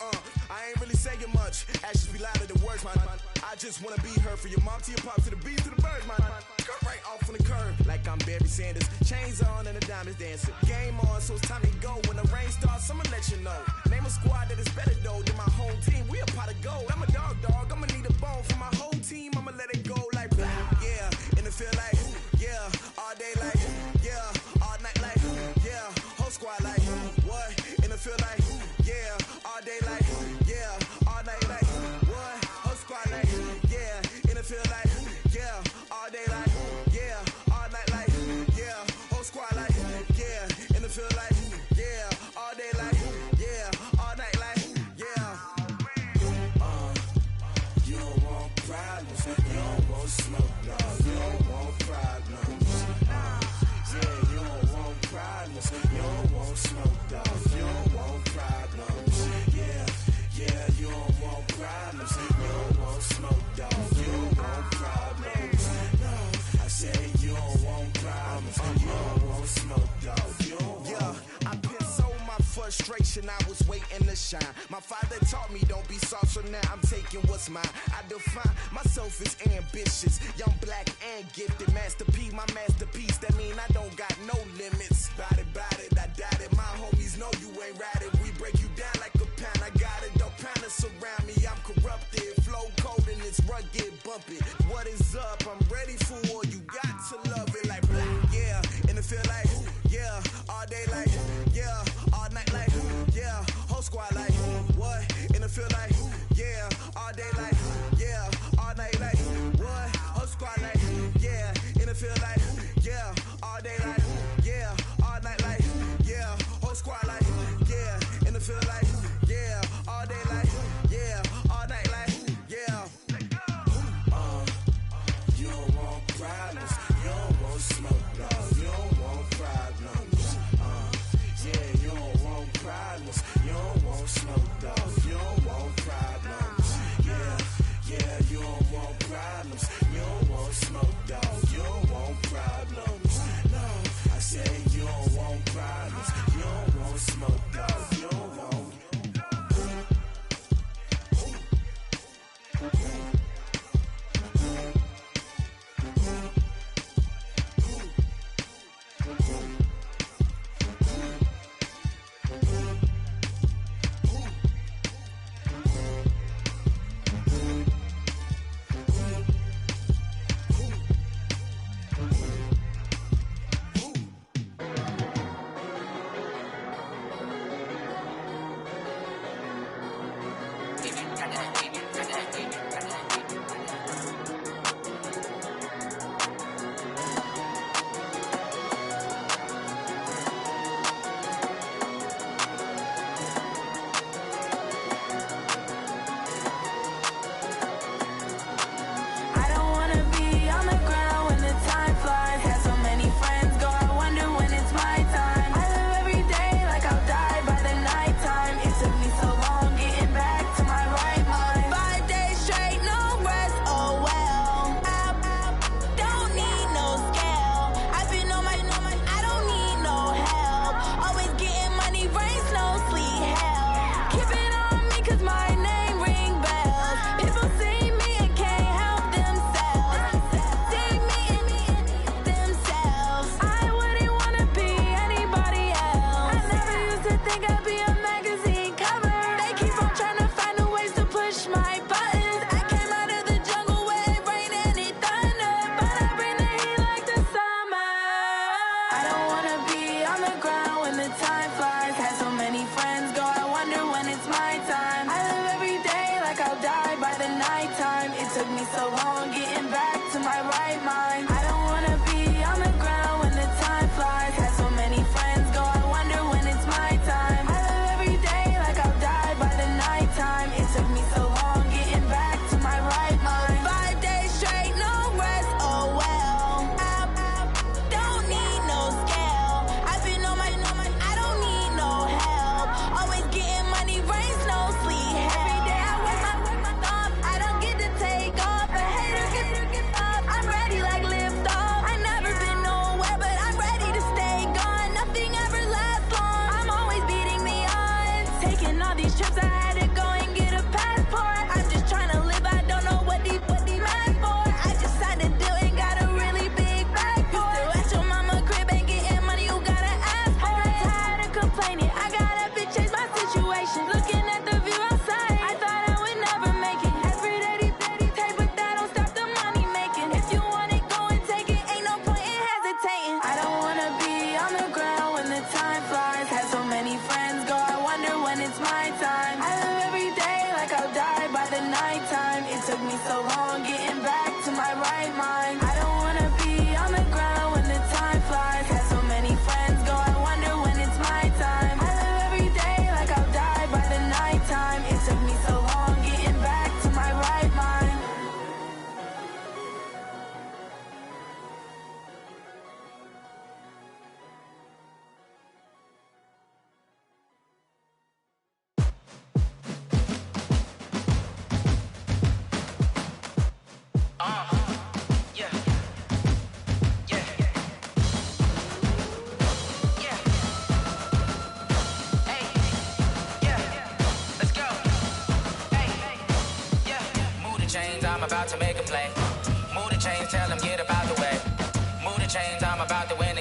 I ain't really saying much. Actions be louder than words, man. I just wanna be heard from your mom to your pop to the beat to the birds, man. Cut right off on the curb like I'm Barry Sanders. Chains on and the diamonds dancing. Game on, so it's time to go. When the rain starts, I'ma let you know. Name a squad that is better though than my home team. We a pot of gold. I'm a dog. I'ma need a bone for my whole team. I'ma let it go like blah. Yeah, and it feel like, yeah, all day like, yeah, all night like, yeah, whole squad like, what? And it feel like, yeah, all day like, yeah, all night like, what? Whole squad like, yeah, and it feel like, yeah, all day like, yeah, all night like, yeah, whole squad like, yeah, and it feel like, yeah, all day like, yeah, all night like, yeah. You don't want problems, you don't want smoke, dog. You don't want problems. Yeah, you don't want problems, you don't want smoke, dog. You don't want problems. Yeah, you don't want problems, you don't want smoke, dog. You don't want problems. No, I said you don't want problems, you don't want smoke, dog. You don't want. Yeah, I piss so my frustration. generation, I was waiting to shine. My father taught me don't be soft, so now I'm taking what's mine. I define myself as ambitious, young, black, and gifted. Master P, my masterpiece, that mean I don't got no limits. Bout it, I doubt it. My homies know you ain't ratted. We break you down like a pound. I got it, don't pound to surround me. I'm corrupted, flow cold and it's rugged, bumpy. What is up? I'm ready for war. You got to love it like black, yeah. And it feel like, yeah. All day like, yeah. All night like, yeah. Whole squad like, what? And it feel like, yeah. All day like, yeah. All night like, what? Whole squad like, yeah. And it feel like, yeah. All day like, yeah. All night like, yeah. Whole squad like, yeah. And it feel like, yeah. All day like, yeah. All night like, yeah.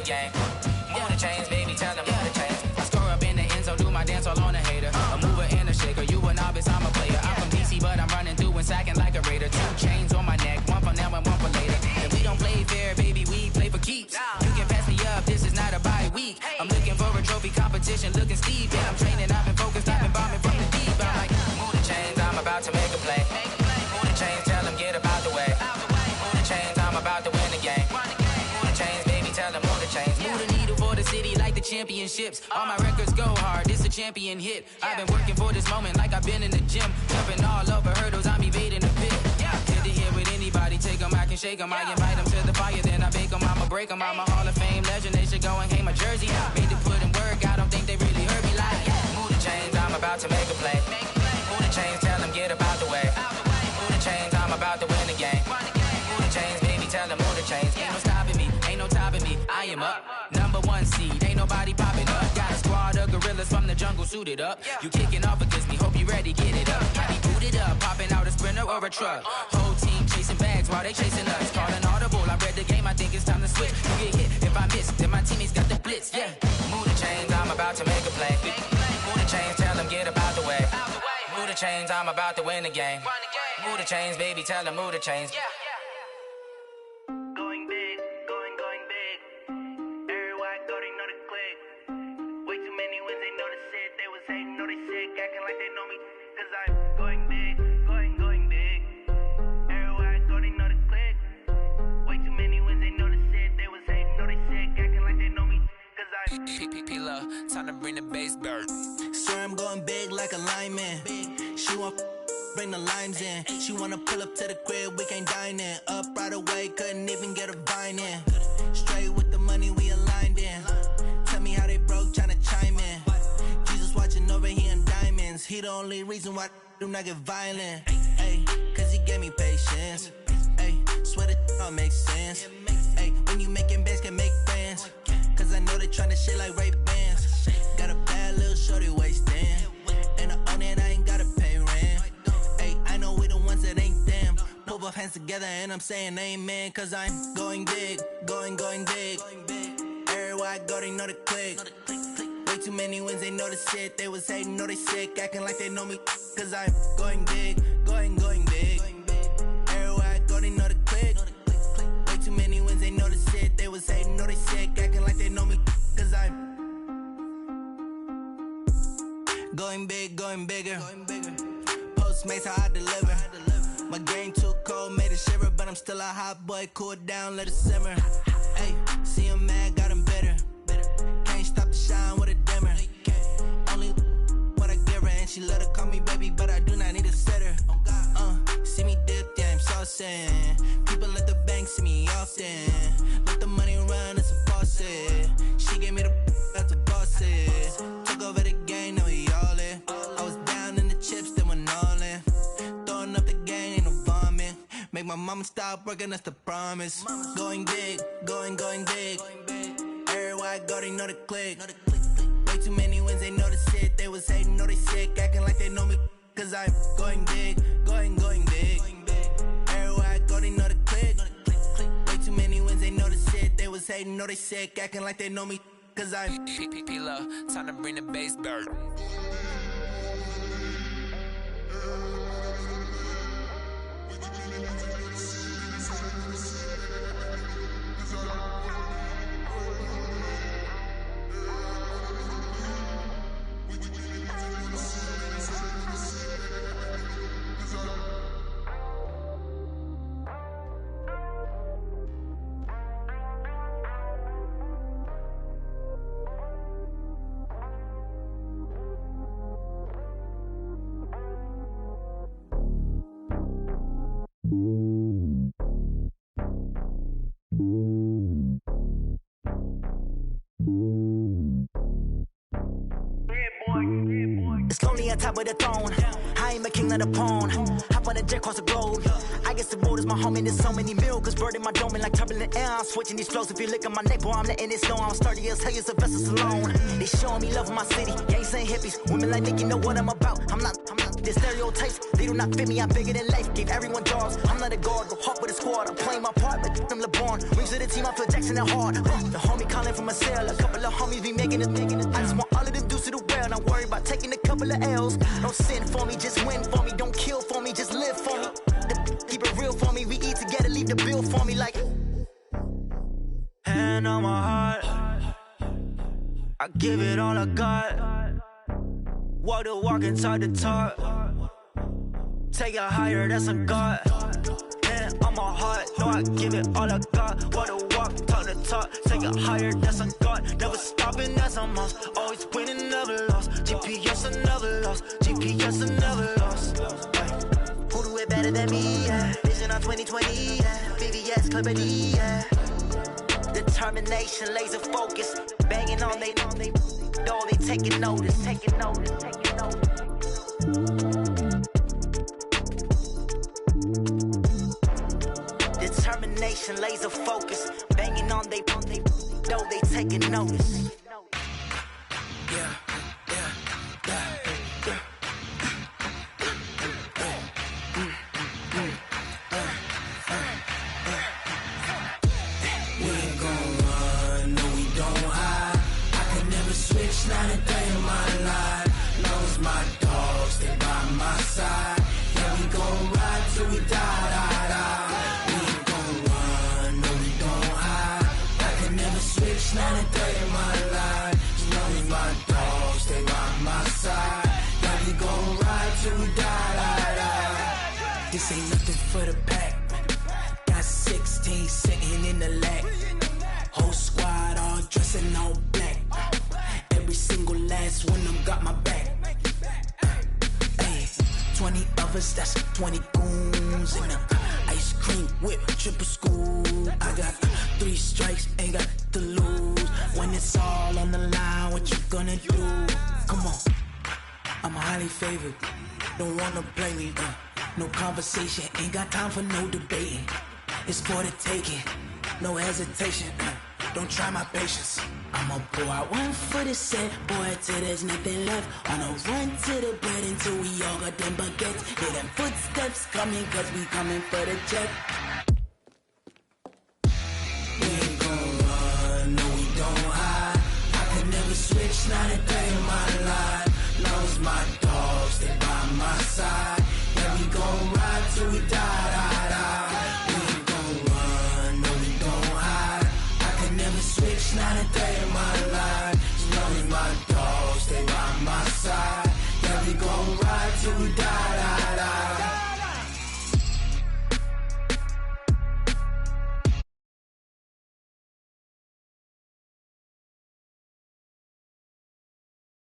game. Move the chains, baby, tell them move the chains. I score up in the end zone, do my dance all on a hater. A mover and a shaker, you a novice, I'm a player. I'm from DC, but I'm running through and sacking like a raider. 2 chains on my neck, one for now and one for later. And we don't play fair, baby, we play for keeps. You can pass me up, this is not a bye week. I'm looking for a trophy competition, looking steep. And I'm training, I've been focused, I've been bombing from the deep. I'm like, move the chains, I'm about to make a play. Move the chains, tell them get about the way. Move the chains, I'm about to win the game. Move the chains, baby, tell them move the chains. Move the needle for the city like the championships. All my records go hard, this a champion hit. I've been working for this moment like I've been in the gym. Jumping all over hurdles, I'm evading the pit. Good to hear with anybody, take them, I can shake them. I invite them to the fire, then I bake them, I'ma break them. I'm a Hall of Fame legend, they should go and hang my jersey. Made to put in work, I don't think they really heard me like, move the chains, I'm about to make a play. Move the chains, tell them get about the way. Move the chains, I'm about to win the game. Move the chains, baby, tell them move the chains. Ain't no stopping me, ain't no topping me, I am up. #1 seed, ain't nobody popping up. Got a squad of gorillas from the jungle suited up. You kicking off against me, hope you ready, get it up. I be booted up, popping out a sprinter or a truck. Whole team chasing bags while they chasing us. Calling audible, I read the game, I think it's time to switch. You get hit, if I miss, then my teammates got the blitz, yeah. Move the chains, I'm about to make a play. Move the chains, tell them get about the way. Move the chains, I'm about to win the game. Move the chains, baby, tell them move the chains. Going big, going big. Everywhere I go, they know the click. Way too many wins, they know the shit. They was hating, know they sick, acting like they know me. Cause I'm going big, going big. Everywhere I go, they know the click. Way too many wins, they know the shit. They was hating, know they sick, acting like they know me. Cause I'm P-P-P-Love, time to bring the bass bird. Swear I'm going big like a lineman. She want bring the limes in. She wanna pull up to the crib, we can't dine in. Up right away, couldn't even get a vine in. Straight with the money we aligned in. Tell me how they broke, tryna chime in. Jesus watching over here in diamonds. He the only reason why I do not get violent. Ay, cause he gave me patience. Ay, swear that all makes sense. Ay, when you making bands, can make friends. Cause I know they tryna shit like Ray-Bans. Got a bad little shorty wasting. And I own it, I ain't gotta pay rent. Ay, I know we the ones that ain't them. Pull both hands together and I'm saying amen. Cause I'm going big, going big. Everywhere I go, they know the click. Way too many wins, they know the shit. They was hating, know they sick, acting like they know me. Cause I'm going big, going big. Everywhere I go, they know the click. Way too many wins, they know the shit. They was hating, know they sick, acting like they know me. Cause I'm going big, going bigger. Postmates, how I deliver. My game too cold, made it shiver. But I'm still a hot boy, cool it down, let it simmer. Hey, see him mad, got him bitter. Can't stop the shine with a dimmer. Only what I give her, and she let her call me baby, but I do not need a sitter. See me dip, yeah, I'm saucing. People at the bank see me often. Let the money run, it's a faucet. She gave me the that's a boss it. Took over the game, now we all in. I was down in the chips, then went all in. Throwing up the gang, ain't no bombing. Make my mama stop working, that's the promise. Going big, going big. Everywhere I go, they know the click. Way too many wins, they know the shit. They was hating, know they sick, acting like they know me. Cause I'm going big, going big. Everywhere I go, they know the click. Way too many wins, they know the shit. They was hating, know they sick, acting like they know me. Cause I'm P-P-P-Love, time to bring the bass bird. It's lonely on top of the throne. I ain't a king of the pawn. Hop on a jet across the globe. I guess the road is my home and there's so many miracles bird in my dome and like turbulent air. I'm switching these flows. If you look at my neck, boy, I'm letting it snow. I'm sturdy as hell, it's a vessel alone. They showing me love in my city. Gangs and hippies. Women like Nicky know what I'm about. I'm not The stereotypes, they do not fit me, I'm bigger than life. Gave everyone jobs, I'm not a guard, go hard with a squad. I'm playing my part, but I'm LeBron. Rings of the team, I feel Jackson and hard. The homie calling from a cell, a couple of homies be making it. I just want all of them dudes to do well, not worry about taking a couple of L's. Don't sin for me, just win for me. Don't kill for me, just live for me. Keep it real for me, we eat together, leave the bill for me like. Hand on my heart, I give it all I got. Walk the walk and talk the talk. Take it higher, that's a God. Hand on my heart, no, I give it all I got. Walk the walk, talk the talk. Take it higher, that's a God. Never stopping, that's a must. Always winning, never lost. GPS, I never lost. GPS, I never lost. Who do it better than me? Yeah. Vision on 2020, yeah. VVS, Clarity, yeah. Determination, laser focus, banging on they door, they taking notice. Determination, laser focus, banging on they door, they taking notice. Yeah. Not a day in my life. Knows my dogs, stay by my side. Yeah, we gon' ride till we die. We ain't gon' run, no, we don't hide. I can never switch, not a day in my life. Knows my dogs, stay by my side. Yeah, we gon' ride till we die. This ain't nothing for the pack. Got 16 sitting in the lag. Whole squad all dressing all black. Every single last one of them got my back. Hey, 20 of us, that's 20 goons. And ice cream whip, triple scoop. I got 3 strikes, ain't got to lose. When it's all on the line, what you gonna do? Come on, I'm highly favored. Don't wanna play me, no conversation, ain't got time for no debating. It's for the taking, no hesitation. Don't try my patience. I'ma pour out one for the set, boy, till there's nothing left. On a run to the bread until we all got them baguettes. Hear them footsteps coming, cause we coming for the jet. We ain't gon' run, no, we don't hide. I can never switch, not a day in my life. Knows my dogs, stay by my side. Yeah, we gon' ride till we die. Switch, not a day in my life. Knowing my dogs, stay by my side. Yeah, we gon' ride till we die.